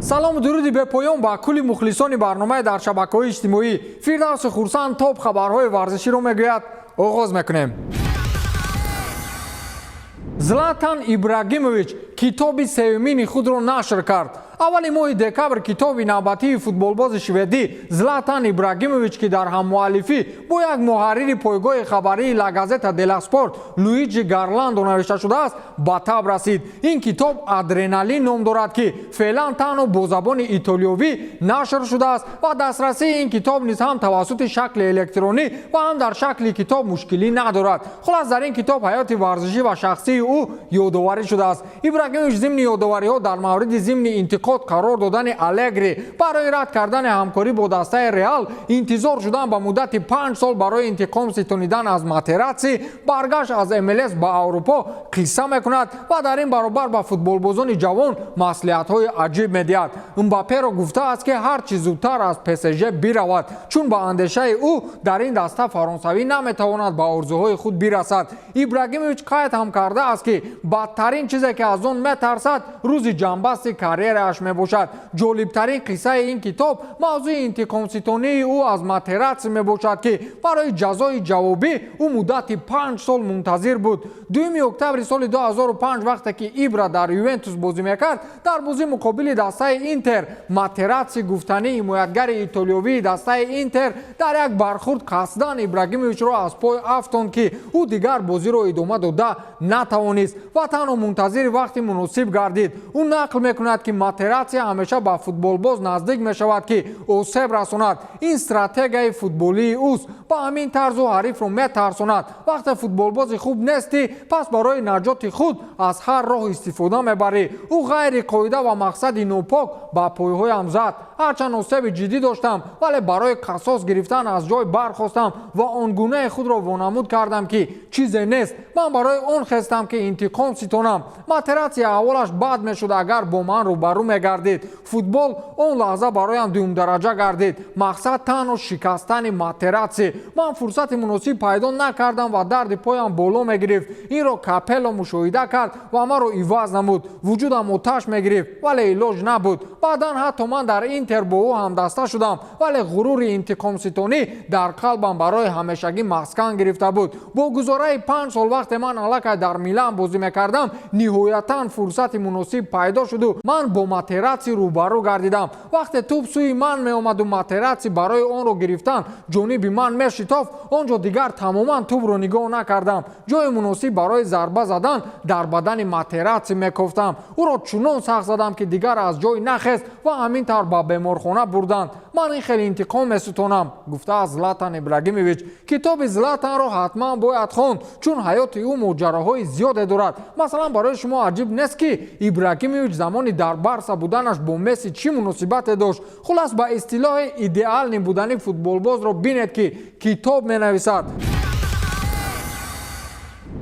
салому дуруди бепоён ба кулли мухлисони барномаи дар шабакаҳои иҷтимоӣ. Фирдавси хурсанд топ хабарҳои варзиширо мегӯяд. оғоз мекунем. Златан Ибрагимович китоби севимини худро нашр кард. аввали моҳи декабр китоби навбатии футболбози шведӣ Златан Ибрагимович ки дар ҳаммуаллифӣ бо як муҳаррири пойгоҳи хабарии Ла Газета делла Спорт Луиджи Гарландо навишта шудааст ба таб расид. Ин китоб Адреналин ном дорад ки феълан танҳо бо забони итолиёвӣ нашр шудааст ва дастрасии ин китоб низ ҳам тавассути шакли электронӣ ва ҳам дар шакли китоб мушкилӣ надорад. Хулос дар ин китоб ҳаёти варзишӣ ва шахсии ӯ ёдоварӣ шудааст. Ибрагимович зимни ёдовариҳо дар мавриди зимни интиқод қарор додани Алегри барои рад кардани ҳамкорӣ бо дастаи Реал интизор шудан ба муддати 5 сол барои интиқом ситонидан аз Матераци баргашт аз МЛС ба Аврупо қисса мекунад ва дар ин баробар ба футболбозони ҷавон маслиҳатҳои аҷиб медиҳад. Мбапперо гуфтааст ки ҳар чӣ зудтар аз ПСЖ биравад, чун ба андешаи ӯ дар ин даста фаронсавӣ наметавонад ба орзуҳои худ бирасад. Ибрагимович қайд ҳам кардааст ки бадтарин чизе ки аз он метарсад рӯзи ҷанбасти карьерааш мебошад. ҷолибтарин қиссаи ин китоб мавзӯи интиқомситонии ӯ аз Матераци мебошад ки барои ҷазои ҷавобӣ ӯ муддати 5 сол мунтазир буд. 2 октябри соли 2005 вақте ки Ибра дар Ювентус бозӣ мекард, дар бозӣ муқобили дастаи Интер Матераци гуфтани ҳимоятгари итолиёвии дастаи Интер дар як бархурд қасдан Ибрагимовичро аз пой афтонд ки ӯ дигар бозиро идома дода натавонист ва танҳо мунтазири вақти муносиб гардид. ӯ нақл мекунад ки Матераци ҳамеша ба футболбоз наздик мешавад ки осеб расонад. ин стратегияи футболии ӯст. ба ҳамин тарзу ҳарифро метарсонад. вақте футболбози хуб нестӣ, пас барои наҷоти худ аз ҳар роҳ истифода мебарӣ. ӯ ғайри қоида ва мақсади нопок ба пойҳоям зад. ҳарчанд осеби ҷиддӣ доштам, вале барои қасос гирифтан аз ҷой бархостам ва он гунаи худро вонамуд кардам ки чизе нест. ман барои он хестам ки интиқом ситонам. Матераци аҳволаш бад мешуд агар бо ман рӯбарӯ мегардид. футбол он лаҳза бароям дуюмдараҷа гардид. мақсад танҳо шикастани Матераци. ман фурсати муносиб пайдо накардам ва дарди поям боло мегирифт. инро Капелло мушоҳида кард ва маро иваз намуд. вуҷудам оташ мегирифт, вале илоҷ набуд. баъдан ҳатто ман дар Интер бо ӯ ҳамдаста шудам, вале ғурури интиқомситонӣ дар қалбам барои ҳамешагӣ маскан гирифта буд. бо гузораи 5 сол вақте ман аллакай дар Милан бозӣ мекардам, ниҳоятан фурсати муносиб пайдо шуду ман бо Матераци рӯбарӯ гардидам. вақте тӯб сӯи ман меомаду Матераци барои онро гирифтан ҷониби ман мешитофт, он ҷо дигар тамоман тӯбро нигоҳ накардам. ҷои муносиб барои зарба задан дар бадани Матераци мекофтам. ӯро чунон сахт задам ки дигар аз ҷой нахест ва ҳамин тавр ба беморхона бурданд. ман ин хеле интиқом меситонам, гуфтааст Златан Ибрагимович. китоби Златанро ҳатман бояд хонд, чун ҳаёти ӯ моҷароҳои зиёде дорад. масалан барои шумо аҷиб нест ки Ибрагимович замони дар Барса буданаш бо Месси чӣ муносибате дошт. хулас ба истилоҳи идеални будани футболбозро бинед ки китоб менависад.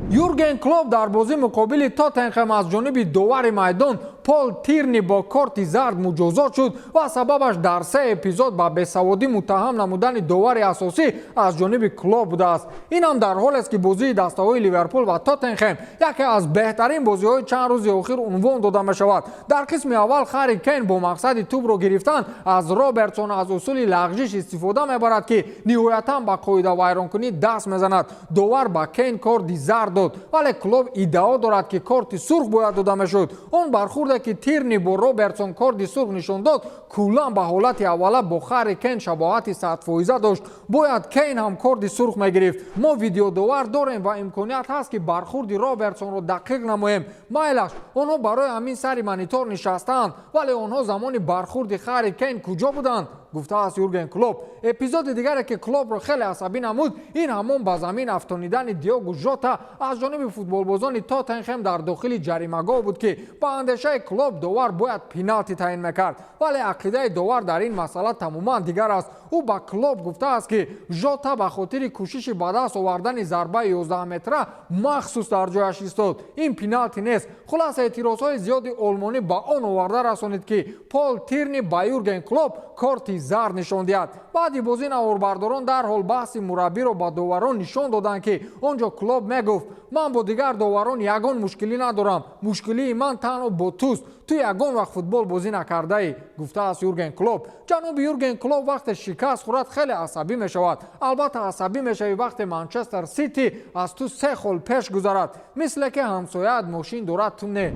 Юрген Клопп дар бозӣ муқобили Тоттенхем аз ҷониби довари майдон Пол Тирни бо корти зард муҷозот шуд ва сабабаш дар 3 эпизод ба бесаводӣ муттаҳам намудани довари асосӣ аз ҷониби Клопп будааст. инам дар ҳолест ки бозии дастаҳои Ливерпул ва Тоттенхем яке аз беҳтарин бозиҳои чанд рӯзи охир унвон дода мешавад. дар қисми аввал Харри Кейн бо мақсади тӯбро гирифтан аз Робертсон аз усули лағжиш истифода мебарад ки ниҳоятан ба қоидавайронкунӣ даст мезанад. довар ба Кейн корти зард дод, вале Клопп иддао дорад ки корти сурх бояд дода мешуд. он бархурде ки Тирни бо Робертсон корти сурх нишон дод куллан ба ҳолати аввала бо Харри Кейн шабоҳати 100% дошт. бояд Кейн ҳам корти сурх мегирифт. мо видеодовар дорем ва имконият ҳаст ки бархурди Робертсонро дақиқ намоем. майлаш онҳо барои ҳамин сари монитор нишастаанд, вале онҳо замони бархурди Харри Кейн куҷо буданд? гуфтааст Юрген Клопп. эпизоди дигаре ки Клоппро хеле асабӣ намуд, ин ҳамон ба замин афтонидани Диого Жота аз ҷониби футболбозони Тоттенхем дар дохили ҷаримагоҳ буд ки ба андешаи Клопп довар бояд пеналти таъин мекард. вале ақидаи довар дар ин масъала тамоман дигар аст. ӯ ба Клопп гуфтааст ки Жота ба хотири кӯшиши ба даст овардани зарбаи 11-метра махсус дар ҷояш истод. ин пеналти нест. хулас эътирозҳои зиёди олмонӣ ба он оварда расонид ки Пол Тирни ба Юрген Клопп корти зард нишон диҳад. баъди бозӣ наворбардорон дарҳол баҳси мураббиро ба доварон нишон доданд ки онҷо Клопп мегуфт: ман бо дигар доварон ягон мушкилӣ надорам, мушкилии ман танҳо бо туст, ту ягон вақт футбол бозӣ накардаӣ, гуфтааст Юрген Клопп. ҷаноби Юрген Клопп вақте шикаст хӯрад хеле асабӣ мешавад. албатта асабӣ мешавӣ вақте Манчестер Сити аз ту 3 хол пеш гузарад, мисле ки ҳамсояат мошин дорад, ту не.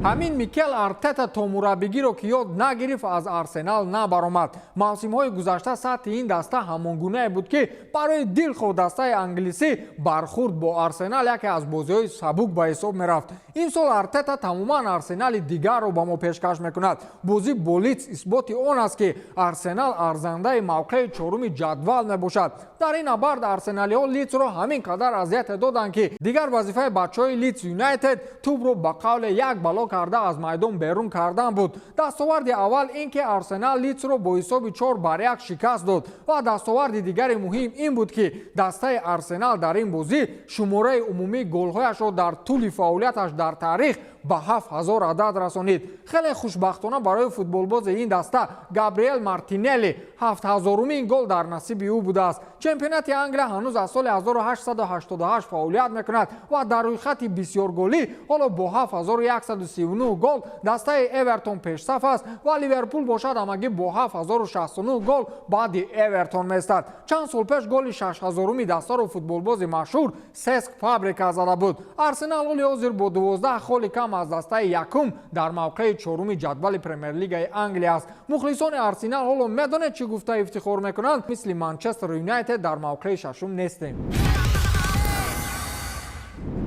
ҳамин Микел Артета то мураббигиро ки ёд нагирифт, аз Арсенал набаромад. мавсимҳои гузашта сатҳи ин даста ҳамон гунае буд ки барои дилхоҳ дастаи англисӣ бархурд бо Арсенал яке аз бозиҳои сабук ба ҳисоб мерафт. ин сол Артета тамоман Арсенали дигарро ба мо пешкаш мекунад. бозӣ бо Лидс исботи он аст ки Арсенал арзандаи мавқеи чоруми ҷадвал мебошад. дар ин набард арсеналиҳо Лидсро ҳамин қадар азият доданд ки дигар вазифаи бачаҳои Лидс Юнайтед тӯбро ба қавле як бало карда аз майдон берун кардан буд. дастоварди аввал ин ки Арсенал Лидсро бо ҳисоби 4-1 шикаст дод ва дастоварди дигари муҳим ин буд ки дастаи Арсенал дар ин бозӣ шумораи умумии голҳояшро дар тӯли фаъолияташ дар таърих ба 7000 адад расонид. хеле хушбахтона барои футболбози ин даста Габриэл Мартинелли 7000-умин гол дар насиби ӯ будааст. чемпионати Англия ҳанӯз аз соли 1888 фаъолият мекунад ва дар рӯйхати бисёрголӣ ҳоло бо 7139 гол дастаи Эвертон пешсаф аст ва Ливерпул бошад ҳамагӣ бо 7069 гол баъди Эвертон меистад. чанд сол пеш голи 6000-уми дастаро футболбози машҳур Сеск Фабрика зада буд. Арсенал ҳоли ҳозир бо 12 холи кам аз дастаи якум дар мавқеи чоруми ҷадвали Премер-лигаи Англия аст. мухлисони Арсенал ҳоло медонед чӣ гуфта ифтихор мекунанд? мисли Манчестер Юнайтед дар мавқеи шашум нестем.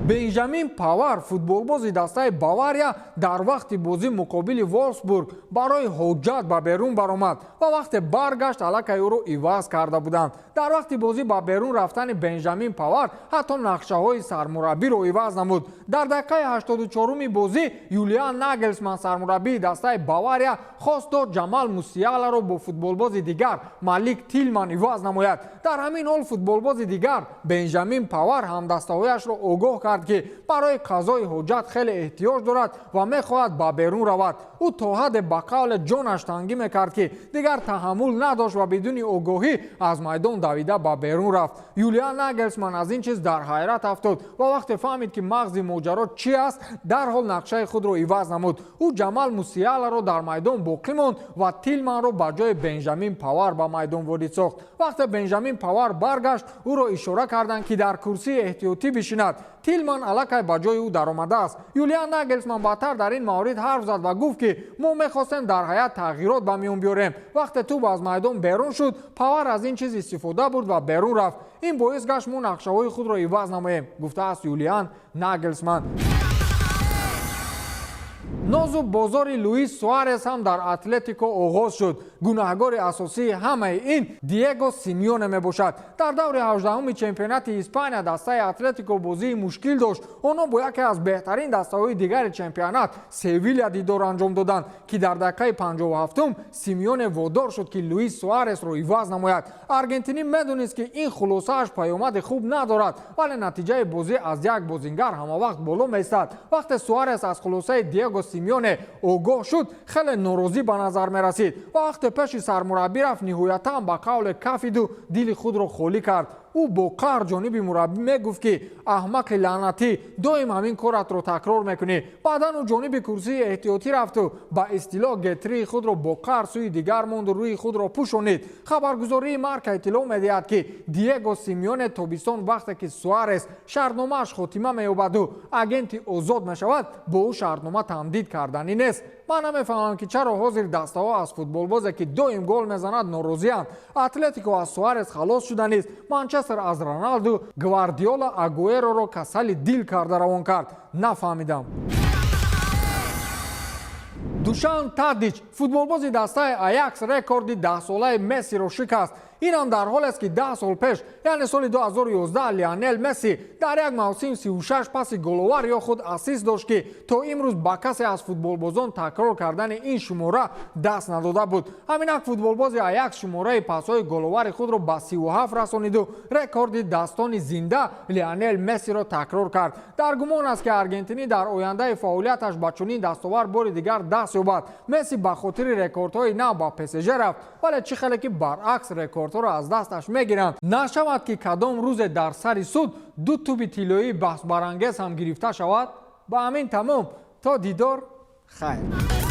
бенҷамин павар футболбози дастаи Бавария дар вақти бозӣ муқобили Волфсбург барои ҳоҷат ба берун баромад ва вақте баргашт аллакай ӯро иваз карда буданд. дар вақти бозӣ ба берун рафтани Бенҷамин павар ҳатто нақшаҳои сармураббиро иваз намуд. дар дақиқаи 84-уми бозӣ Юлиан Нагелсман сармураббии дастаи Бавария хост дод Ҷамал Мусияларо бо футболбози дигар Малик Тилман иваз намояд. дар ҳамин ҳол футболбози дигар Бенҷамин павар ҳамдастаҳояшро огоҳ кард ки барои қазои ҳоҷат хеле эҳтиёҷ дорад ва мехоҳад ба берун равад. ӯ то ҳадде ба қавле ҷонаш тангӣ мекард ки дигар таҳаммул надошт ва бидуни огоҳӣ аз майдон давида ба берун рафт. Юлиан Нагелсман аз ин чиз дар ҳайрат афтод ва вақте фаҳмид ки мағзи моҷаро чӣ аст, дарҳол нақшаи худро иваз намуд. ӯ Ҷамал Мусияларо дар майдон боқӣ монд ва Тилманро ба ҷои Бенҷамин павар ба майдон ворид сохт. вақте Бенҷамин павар баргашт, ӯро ишора карданд ки дар курсии эҳтиётӣ бишинад. Тилман аллакай ба ҷои ӯ даромадааст. Юлиан Нагелсман баъдтар дар ин маврид ҳарф зад ва гуфт ки мо мехостем дар ҳаят тағйирот ба миён биёрем. вақте тӯб аз майдон берун шуд, павар аз ин чиз истифода бурд ва берун рафт. ин боис гашт мо нақшаҳои худро иваз намоем, гуфтааст Юлиан Нагелсман. нозу бозори Луис Суарес ҳам дар Атлетико оғоз шуд. гунаҳгори асосии ҳамаи ин Диего Симионе мебошад. дар даври 18-уми чемпионати Испания дастаи Атлетико бозии мушкил дошт. онҳо бо яке аз беҳтарин дастаҳои дигари чемпионат Севилья дидор анҷом доданд ки дар дақиқаи 57-ум Симионе водор шуд ки Луис Суаресро иваз намояд. аргентинӣ медонист ки ин хулосааш паёмади хуб надорад, вале натиҷаи бозӣ аз як бозингар ҳамавақт боло меистад. вақте Суарес аз хулосаи Диего Симионе огоҳ шуд, хеле норозӣ ба назар мерасид ва вақте пеши сармураббӣ рафт, ниҳоятан ба қавле кафиду дили худро холӣ кард. ӯ бо қаҳр ҷониби мураббӣ мегуфт ки аҳмақи лаънатӣ, доим ҳамин коратро такрор мекунӣ. баъдан ӯ ҷониби курсии эҳтиётӣ рафту ба истилоҳ гетрии худро бо қаҳр сӯи дигар монду рӯи худро пӯшонид. хабаргузории марка иттилоъ медиҳад ки Диего Симионе тобистон вақте ки Суарес шартномааш хотима меёбаду агенти озод мешавад, бо ӯ шартнома тамдид карданӣ нест. ман намефаҳмам ки чаро ҳозир дастаҳо аз футболбозе ки доим гол мезанад норозианд. Атлетико аз Суарес халос шуда нист. Манчестер аз Роналду, Гвардиола Агуэроро касали дил карда равон кард. нафаҳмидам. Душан Тадич футболбози дастаи Аякс рекорди 10-солаи Мессиро шикаст. ин ҳам дар ҳоле аст ки 10 сол пеш яъне соли 2011 лионел месси дар як мавсим 36 паси головар ё худ асист дошт ки то имрӯз ба касе аз футболбозон такрор кардани ин шумора даст надода буд. ҳаминак футболбози аякс шумораи пасҳои головари худро ба 37 расониду рекорди дастони зинда лионел мессиро такрор кард. дар гумон аст ки аргентинӣ дар ояндаи фаъолияташ ба чунин дастовар бори дигар даст ёбад. месси ба хотири рекордҳои нав ба псж рафт, вале чӣ хеле ки баръакс рекордҳоро аз дасташ мегиранд. нашавад ки кадом рӯзе дар сари суд ду туби тиллоии баҳсбарангез ҳам гирифта шавад. ба ҳамин тамом то дидор хайр.